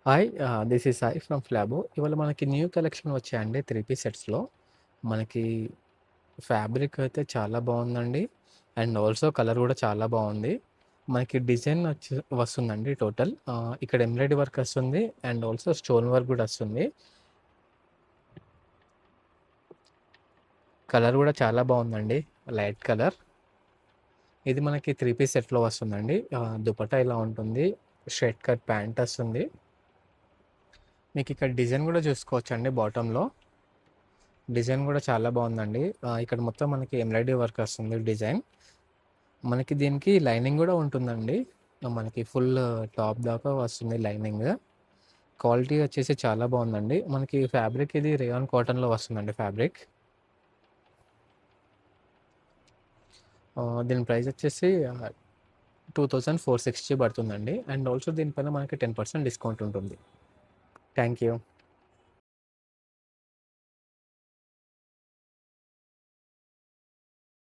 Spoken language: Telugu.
Hi this is Sai from Flabo. ఇవాళ మనకి న్యూ కలెక్షన్ వచ్చాయండి 3 పీస్ సెట్స్‌లో. మనకి ఫ్యాబ్రిక్ అయితే చాలా బావుందండి. అండ్ ఆల్సో కలర్ గూడా చాలా బావుంది. మనకి డిజైన్ వస్తుందండి టోటల్. ఇక్కడ ఎంబ్రాయిడరీ వర్క్ వస్తుంది. అండ్ ఆల్సో స్టోన్ వర్క్ గూడా వస్తుంది. కలర్ గూడా చాలా బావుందండి. Light colour. ఇది మనకి 3 పీస్ సెట్‌లో వస్తుందండి. దుపట్టా ఇలా ఉంటుంది. స్ట్రెయిట్ కట్ ప్యాంట్ వస్తుంది. మీకిక్కడ డిజైన్ గూడా చూసుకోవచ్చండి బాటమ్‌లో. డిజైన్ గూడా చాలా బావుందండి. ఇక్కడ మొత్తం మనకి ఎంబ్రాయిడరీ వర్క్ వస్తుంది డిజైన్. మనకి దీనికి లైనింగ్ గూడా ఉంటుందండి. మనకి ఫుల్ టాప్ దాకా వస్తుంది లైనింగ్. క్వాలిటీ వచ్చేసి చాలా బావుందండి. మనకి ఫ్యాబ్రిక్ ఇది రేయాన్ కాటన్‌లో వస్తుందండి ఫ్యాబ్రిక్. దీని ప్రైస్ వచ్చేసి 2460 పడుతుందండి. అండ్ ఆల్సో దీనిపైన మనకి 10% డిస్కౌంట్ ఉంటుంది. Thank you.